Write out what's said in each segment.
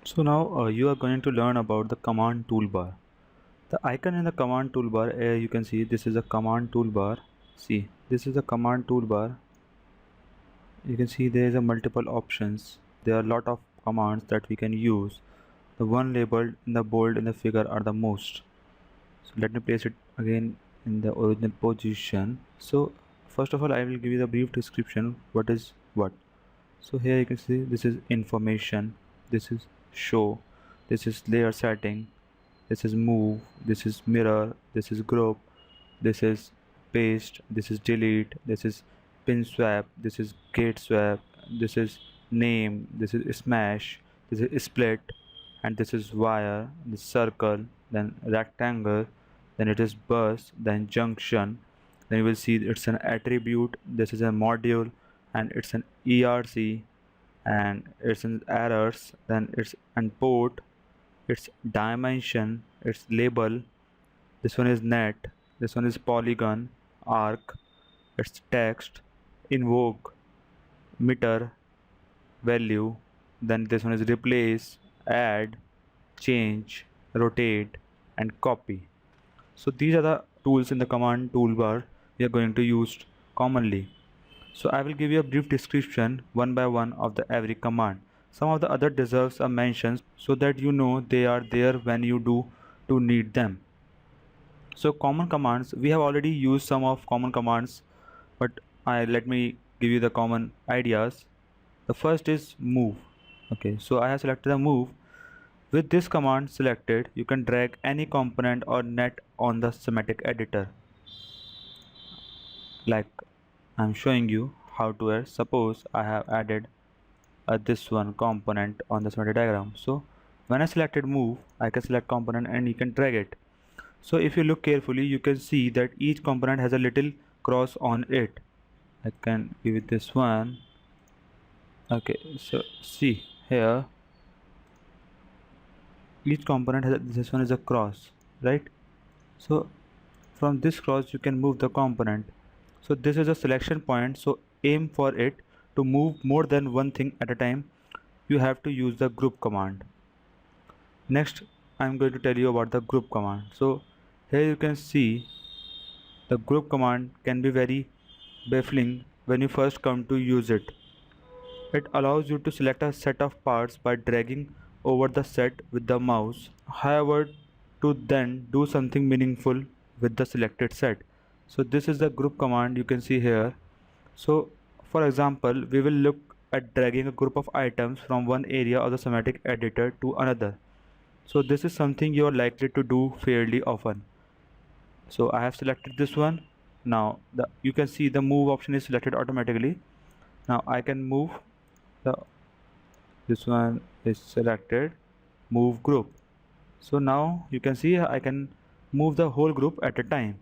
So now you are going to learn about the command toolbar. The icon in the command toolbar, you can see this is a command toolbar. See, this is a command toolbar. You can see there is a multiple options. There are a lot of commands that we can use. The one labeled in the bold in the figure are the most. So let me place it again in the original position. So first of all, I will give you the brief description. What is what? So here you can see this is information, this is show, this is layer setting, this is move, this is mirror, this is group, this is paste, this is delete, this is pin swap, this is gate swap, this is name, this is smash, this is split, and this is wire, this circle, then rectangle, then it is bus, then junction, then you will see it's an attribute, this is a module, and it's an ERC, and it's an errors, then it's and port, its dimension, its label, this one is net, this one is polygon, arc, its text, invoke, meter, value, then this one is replace, add, change, rotate, and copy. So these are the tools in the command toolbar we are going to use commonly. So I will give you a brief description one by one of the every command. Some of the other deserves a mention so that you know they are there when you do to need them. So common commands, we have already used some of common commands, but let me give you the common ideas. The first is move. Okay, so I have selected the move. With this command selected, you can drag any component or net on the schematic editor. Like I'm showing you how to add. Suppose I have added this one component on the schematic diagram. So when I selected move, I can select component and you can drag it. So if you look carefully, you can see that each component has a little cross on it. I can give it this one. Okay, so see here, each component has this one is a cross, right? So from this cross you can move the component. So this is a selection point, so aim for it. To move more than one thing at a time, you have to use the group command. Next I'm going to tell you about the group command. So here you can see the group command can be very baffling when you first come to use it. It allows you to select a set of parts by dragging over the set with the mouse. However, to then do something meaningful with the selected set. So this is the group command you can see here. So for example, we will look at dragging a group of items from one area of the schematic editor to another. So this is something you are likely to do fairly often. So I have selected this one. Now you can see the move option is selected automatically. Now I can move the this one is selected, move group. So now you can see I can move the whole group at a time.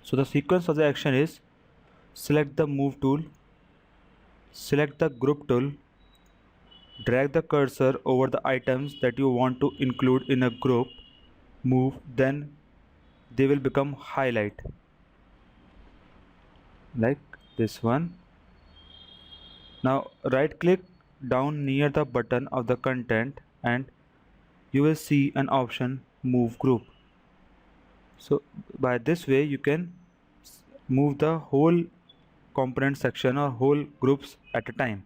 So the sequence of the action is select the move tool, select the group tool, drag the cursor over the items that you want to include in a group, move, then they will become highlight like this one. Now right click down near the button of the content and you will see an option move group. So by this way you can move the whole component section or whole groups at a time.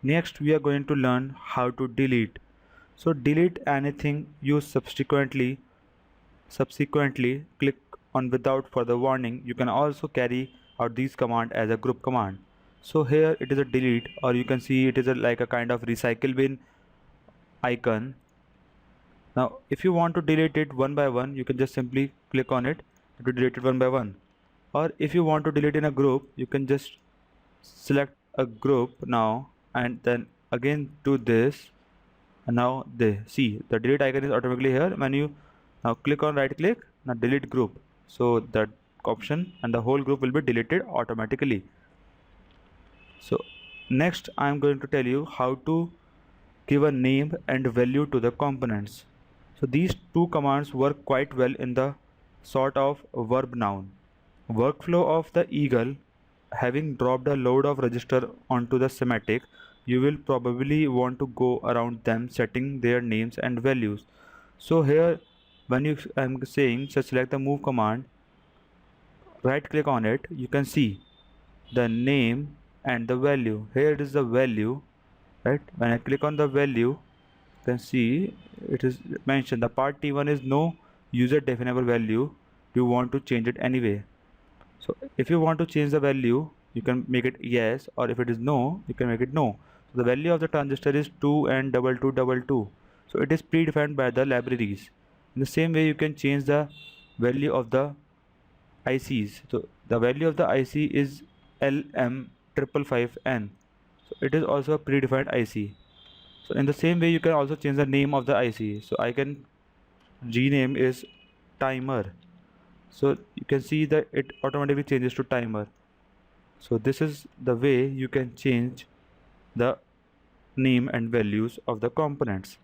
Next we are going to learn how to delete. So delete anything you subsequently click on without further warning. You can also carry out these command as a group command. So here it is a delete, or you can see it is like a kind of recycle bin icon. Now if you want to delete it one by one, you can just simply click on it to delete it one by one. Or if you want to delete in a group, you can just select a group now and then again do this, and now they see the delete icon is automatically here. When you now click on right click, now delete group, so that option and the whole group will be deleted automatically. So next I am going to tell you how to give a name and value to the components. So these two commands work quite well in the sort of verb noun workflow of the eagle. Having dropped a load of register onto the schematic, you will probably want to go around them setting their names and values. So here when I'm saying just select the move command, right click on it, you can see the name and the value. Here it is the value, right? When I click on the value, you can see it is mentioned the part T1 is no user definable value. You want to change it anyway. So if you want to change the value, you can make it yes, or if it is no, you can make it no. So the value of the transistor is 2 and 2222. So it is predefined by the libraries. In the same way, you can change the value of the ICs. So the value of the IC is LM555N. So it is also a predefined IC. So in the same way, you can also change the name of the IC. So I can rename is timer. So you can see that it automatically changes to timer. So this is the way you can change the name and values of the components.